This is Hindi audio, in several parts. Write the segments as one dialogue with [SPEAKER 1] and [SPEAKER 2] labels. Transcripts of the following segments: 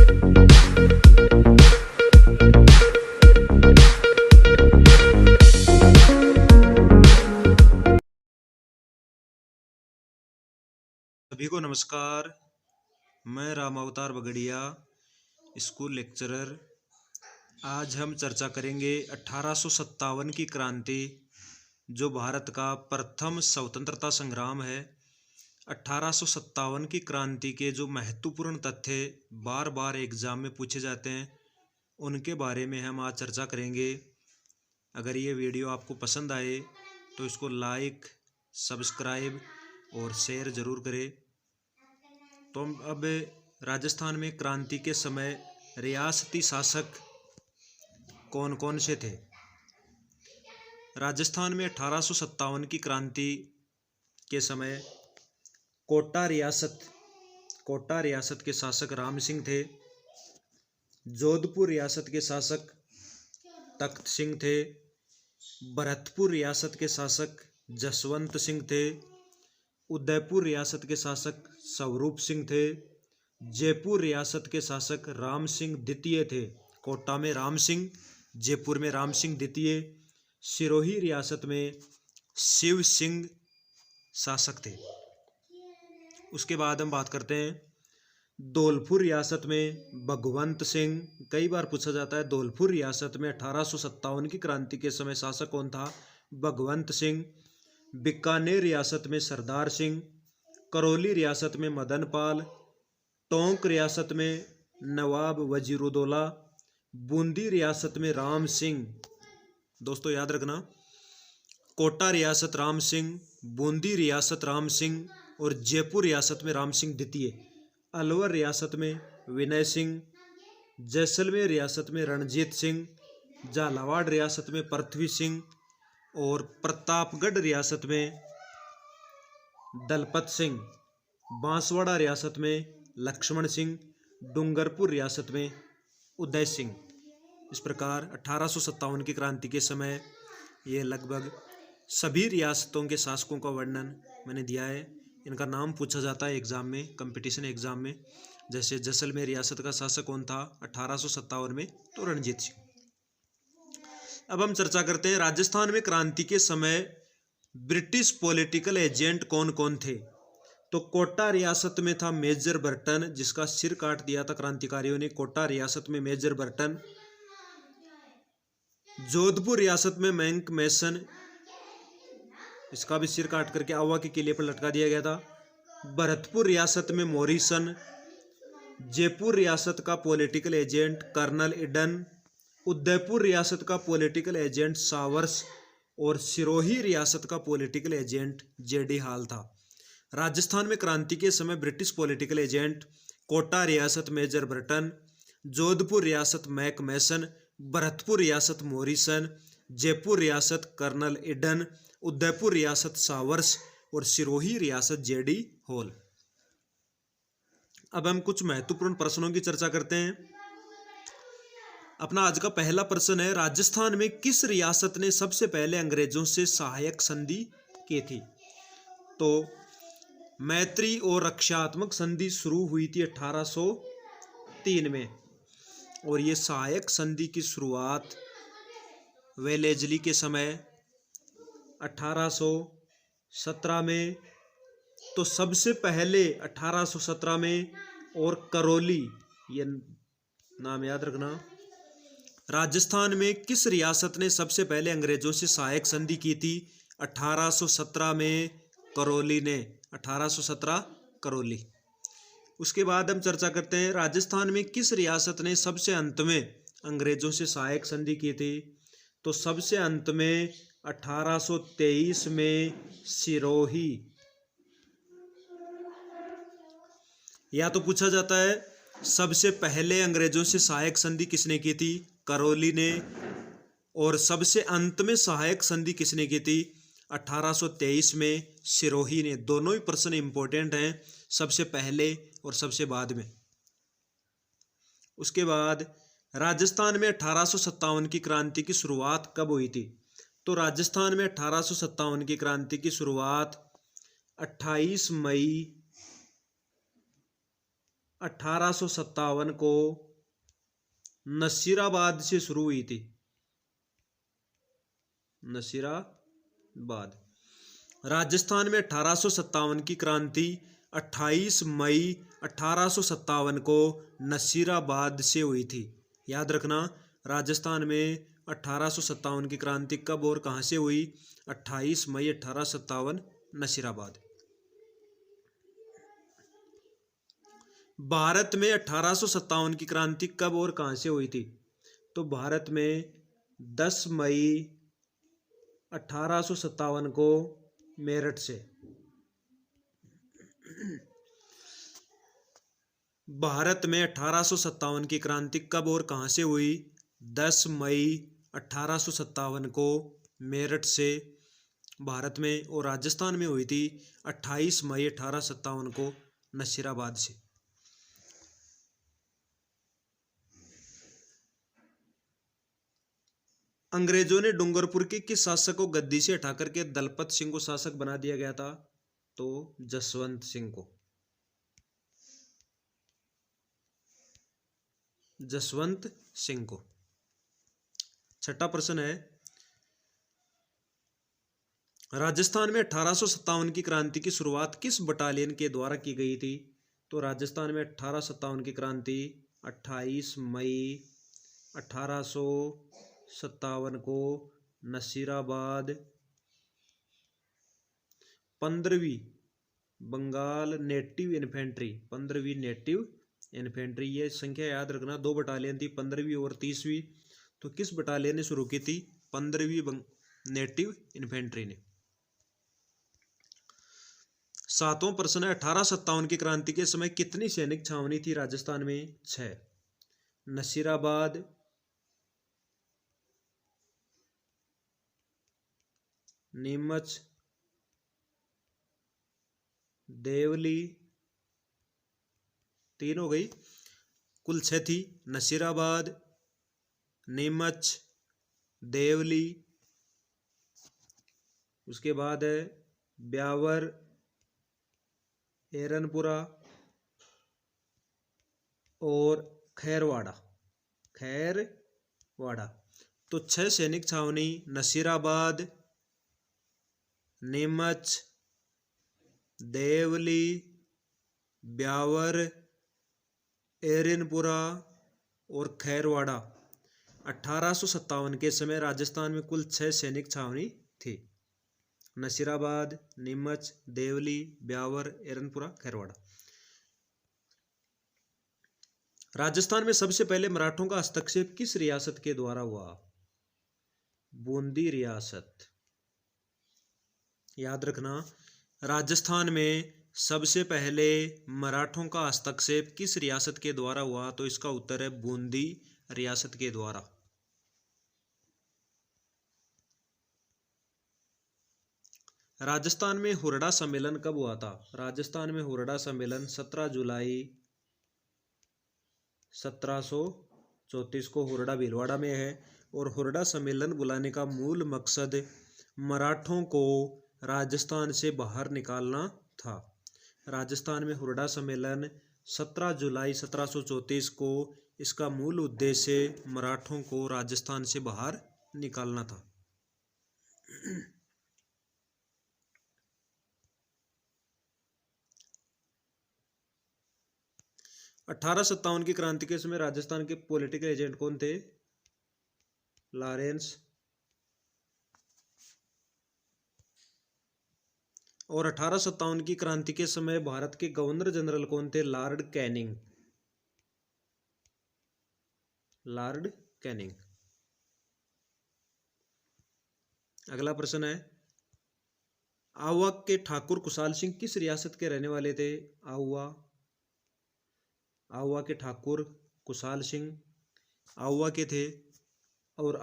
[SPEAKER 1] सभी को नमस्कार। मैं राम अवतार बगड़िया, स्कूल लेक्चरर। आज हम चर्चा करेंगे 1857 की क्रांति, जो भारत का प्रथम स्वतंत्रता संग्राम है। 1857 की क्रांति के जो महत्वपूर्ण तथ्य बार बार एग्जाम में पूछे जाते हैं, उनके बारे में हम आज चर्चा करेंगे। अगर ये वीडियो आपको पसंद आए तो इसको लाइक, सब्सक्राइब और शेयर ज़रूर करें। तो अब राजस्थान में क्रांति के समय रियासती शासक कौन कौन से थे। राजस्थान में 1857 की क्रांति के समय कोटा रियासत के शासक राम सिंह थे। जोधपुर रियासत के शासक तख्त सिंह थे। भरतपुर रियासत के शासक जसवंत सिंह थे। उदयपुर रियासत के शासक स्वरूप सिंह थे। जयपुर रियासत के शासक राम सिंह द्वितीय थे। कोटा में राम सिंह, जयपुर में राम सिंह द्वितीय। सिरोही रियासत में शिव सिंह शासक थे। उसके बाद हम बात करते हैं धौलपुर रियासत में भगवंत सिंह। कई बार पूछा जाता है धौलपुर रियासत में 1857 की क्रांति के समय शासक कौन था? भगवंत सिंह। बीकानेर रियासत में सरदार सिंह। करौली रियासत में मदन पाल। टोंक रियासत में नवाब वजीरुद्दौला। बूंदी रियासत में राम सिंह। दोस्तों याद रखना, कोटा रियासत राम सिंह, बूंदी रियासत राम सिंह और जयपुर रियासत में राम सिंह द्वितीय। अलवर रियासत में विनय सिंह। जैसलमेर रियासत में रणजीत सिंह। झालावाड़ रियासत में पृथ्वी सिंह और प्रतापगढ़ रियासत में दलपत सिंह। बांसवाड़ा रियासत में लक्ष्मण सिंह। डूंगरपुर रियासत में उदय सिंह। इस प्रकार 1857 की क्रांति के समय ये लगभग सभी रियासतों के शासकों का वर्णन मैंने दिया है। इनका नाम पूछा जाता है एग्जाम में, कंपटीशन एग्जाम में। जैसे जैसलमेर रियासत का शासक कौन था 1857 में? तो रणजीत सिंह। अब हम चर्चा करते हैं राजस्थान में क्रांति के समय ब्रिटिश पॉलिटिकल एजेंट कौन कौन थे। तो कोटा रियासत में था मेजर बर्टन, जिसका सिर काट दिया था क्रांतिकारियों ने। कोटा रियासत में मेजर बर्टन। जोधपुर रियासत में मैंक मैसन, इसका भी सिर काट करके आवा के किले पर लटका दिया गया था। भरतपुर रियासत में मॉरिसन। जयपुर रियासत का political agent colonel Eden. Udaipur रियासत का पॉलिटिकल एजेंट सावर्स और सिरोही रियासत का पॉलिटिकल एजेंट जेडी हाल था। राजस्थान में क्रांति के समय ब्रिटिश पॉलिटिकल एजेंट कोटा रियासत मेजर बर्टन, जोधपुर रियासत मैक मैसन, भरतपुर रियासत मॉरिसन, जयपुर रियासत कर्नल इडन, उदयपुर रियासत सावर्स और सिरोही रियासत जेडी हॉल। अब हम कुछ महत्वपूर्ण प्रश्नों की चर्चा करते हैं। अपना आज का पहला प्रश्न है, राजस्थान में किस रियासत ने सबसे पहले अंग्रेजों से सहायक संधि की थी? तो मैत्री और रक्षात्मक संधि शुरू हुई थी 1803 में, और ये सहायक संधि की शुरुआत वेलेजली के समय 1817 में। तो सबसे पहले 1817 में, और करौली, ये नाम याद रखना। राजस्थान में किस रियासत ने सबसे पहले अंग्रेजों से सहायक संधि की थी? 1817 में करौली ने। 1817 करौली। उसके बाद हम चर्चा करते हैं राजस्थान में किस रियासत ने सबसे अंत में अंग्रेजों से सहायक संधि की थी? तो सबसे अंत में 1823 में सिरोही। या तो पूछा जाता है सबसे पहले अंग्रेजों से सहायक संधि किसने की थी? करौली ने। और सबसे अंत में सहायक संधि किसने की थी? 1823 में सिरोही ने। दोनों ही प्रश्न इंपॉर्टेंट हैं, सबसे पहले और सबसे बाद में। उसके बाद राजस्थान में 1857 की क्रांति की शुरुआत कब हुई थी? तो राजस्थान में 1857 की क्रांति की शुरुआत 28 मई 1857 को नसीराबाद से शुरू हुई थी। नसीराबाद। राजस्थान में 1857 की क्रांति 28 मई 1857 को नसीराबाद से हुई थी। याद रखना, राजस्थान में 1857 की क्रांति कब और कहां से हुई? 28 मई 1857, नसीराबाद। भारत में 1857 की क्रांति कब और कहां से हुई थी? तो भारत में 10 मई 1857 को मेरठ से। भारत में 1857 की क्रांति कब और कहां से हुई? 10 मई 1857 को मेरठ से भारत में, और राजस्थान में हुई थी 28 मई 1857 को नसीराबाद से। अंग्रेजों ने डूंगरपुर के किस शासक को गद्दी से हटाकर के दलपत सिंह को शासक बना दिया गया था? तो जसवंत सिंह को। जसवंत सिंह को। छठा प्रश्न है, राजस्थान में 1857 की क्रांति की शुरुआत किस बटालियन के द्वारा की गई थी? तो राजस्थान में 1857 की क्रांति 28 मई 1857 को नसीराबाद 15वीं बंगाल नेटिव इन्फेंट्री, 15वीं नेटिव इन्फेंट्री, ये संख्या याद रखना, 2 बटालियन थी, 15वीं और 30वीं। तो किस बटालियन ने शुरू की थी? 15वीं नेटिव इन्फेंट्री ने। 7वां प्रश्न है, 1857 की क्रांति के समय कितनी सैनिक छावनी थी राजस्थान में? 6। नसीराबाद, नीमच, देवली, 3 हो गई, कुल 6 थी। नसीराबाद, नीमच, देवली, उसके बाद है ब्यावर, एरनपुरा और खैरवाड़ा। तो 6 सैनिक छावनी नसीराबाद, नीमच, देवली, ब्यावर, एरनपुरा और खैरवाड़ा। 1857 के समय राजस्थान में कुल 6 सैनिक छावनी थी। नसीराबाद, नीमच, देवली, ब्यावर, एरनपुरा, खैरवाड़ा। राजस्थान में सबसे पहले मराठों का हस्तक्षेप किस रियासत के द्वारा हुआ? बूंदी रियासत। याद रखना, राजस्थान में सबसे पहले मराठों का हस्तक्षेप किस रियासत के द्वारा हुआ? तो इसका उत्तर है बूंदी रियासत के द्वारा। राजस्थान में हुरडा सम्मेलन कब हुआ था? राजस्थान में हुरडा सम्मेलन 17 जुलाई 1734 को हुरडा भीलवाड़ा में है। और हुरडा सम्मेलन बुलाने का मूल मकसद मराठों को राजस्थान से बाहर निकालना था। राजस्थान में हुरडा सम्मेलन 17 जुलाई 1734 को, इसका मूल उद्देश्य मराठों को राजस्थान से बाहर निकालना था। 1857 की क्रांति के समय राजस्थान के पॉलिटिकल एजेंट कौन थे? लॉरेंस। और 1857 की क्रांति के समय भारत के गवर्नर जनरल कौन थे? Lord Canning. Lord Canning. अगला प्रश्न है, आहुआ के ठाकुर कुशाल सिंह किस रियासत के रहने वाले थे? आहुआ के ठाकुर कुशाल सिंह आहुआ के थे। और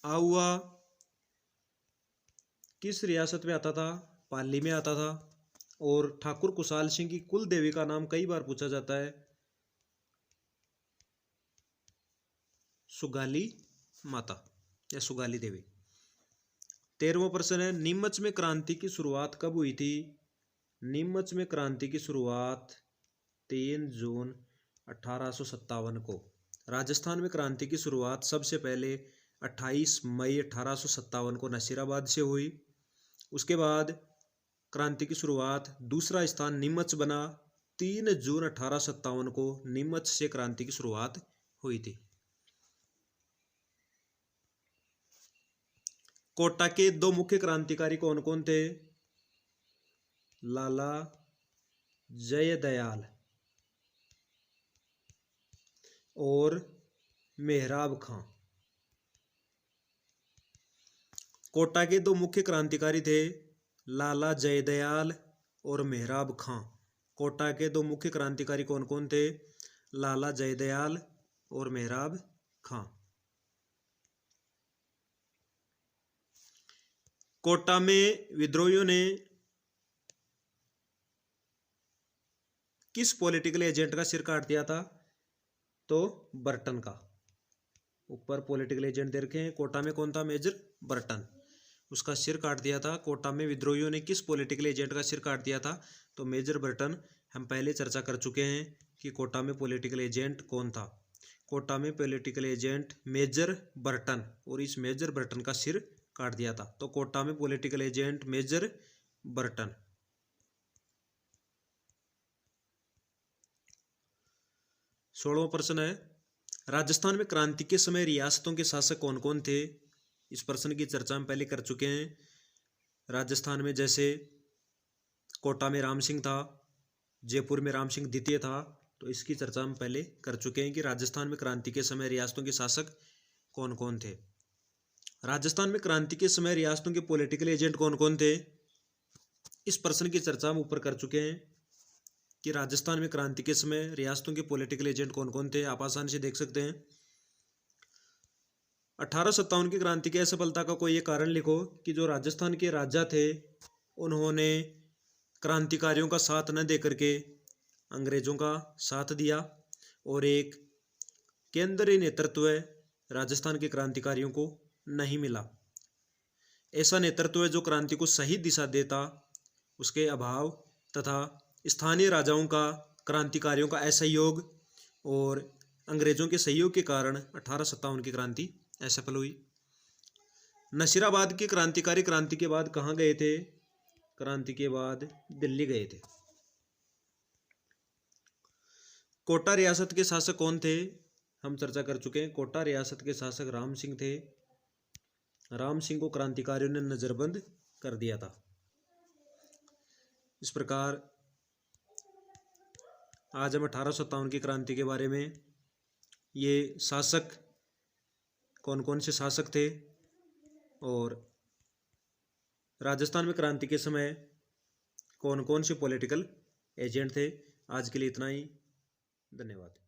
[SPEAKER 1] आहुआ किस रियासत में आता था? पाली में आता था। और ठाकुर कुशाल सिंह की कुल देवी का नाम कई बार पूछा जाता है, सुगाली माता या सुगाली देवी। 13वां प्रश्न है, नीमच में क्रांति की शुरुआत कब हुई थी? नीमच में क्रांति की शुरुआत 3 जून 1857 को। राजस्थान में क्रांति की शुरुआत सबसे पहले 28 मई 1857 को नसीराबाद से हुई। उसके बाद क्रांति की शुरुआत दूसरा स्थान नीमच बना। 3 जून 1857 को नीमच से क्रांति की शुरुआत हुई थी। कोटा के 2 मुख्य क्रांतिकारी कौन कौन थे? लाला जयदयाल और मेहराब खां। कोटा के 2 मुख्य क्रांतिकारी थे लाला जयदयाल और मेहराब खां। कोटा के 2 मुख्य क्रांतिकारी कौन कौन थे? लाला जयदयाल और मेहराब खां। कोटा में विद्रोहियों ने किस पॉलिटिकल एजेंट का सिर काट दिया था? तो बर्टन का। ऊपर पॉलिटिकल एजेंट दे रखे हैं। कोटा में कौन था? Major Burton. उसका सिर काट दिया था। कोटा में विद्रोहियों ने किस पॉलिटिकल एजेंट का सिर काट दिया था? तो मेजर बर्टन। हम पहले चर्चा कर चुके हैं कि कोटा में पॉलिटिकल एजेंट कौन था। कोटा में पॉलिटिकल एजेंट मेजर बर्टन, और इस मेजर बर्टन का सिर काट दिया था। तो कोटा में पॉलिटिकल एजेंट मेजर बर्टन। 16वां प्रश्न है, राजस्थान में क्रांति के समय रियासतों के शासक कौन कौन थे? इस प्रश्न की चर्चा हम पहले कर चुके हैं। राजस्थान में जैसे कोटा में राम सिंह था, जयपुर में राम सिंह द्वितीय था, तो इसकी चर्चा हम पहले कर चुके हैं कि राजस्थान में क्रांति के समय रियासतों के शासक कौन कौन थे। राजस्थान में क्रांति के समय रियासतों के पॉलिटिकल एजेंट कौन कौन थे? इस प्रश्न की चर्चा हम ऊपर कर चुके हैं कि राजस्थान में क्रांति के समय रियासतों के पॉलिटिकल एजेंट कौन कौन थे। आप आसानी से देख सकते हैं। 1857 की क्रांति की असफलता का कोई एक कारण लिखो कि जो राजस्थान के राजा थे उन्होंने क्रांतिकारियों का साथ न देकर के अंग्रेजों का साथ दिया, और एक केंद्रीय नेतृत्व राजस्थान के क्रांतिकारियों को नहीं मिला। ऐसा नेतृत्व जो क्रांति को सही दिशा देता, उसके अभाव तथा स्थानीय राजाओं का क्रांतिकारियों का असहयोग और अंग्रेजों के सहयोग के कारण 1857 की क्रांति असफल हुई। नसीराबाद के क्रांतिकारी क्रांति के बाद कहाँ गए थे? क्रांति के बाद दिल्ली गए थे। कोटा रियासत के शासक कौन थे? हम चर्चा कर चुके हैं। कोटा रियासत के शासक राम सिंह थे। राम सिंह को क्रांतिकारियों ने नजरबंद कर दिया था। इस प्रकार आज हम 1857 की क्रांति के बारे में, ये शासक कौन कौन से शासक थे और राजस्थान में क्रांति के समय कौन कौन से पॉलिटिकल एजेंट थे। आज के लिए इतना ही। धन्यवाद।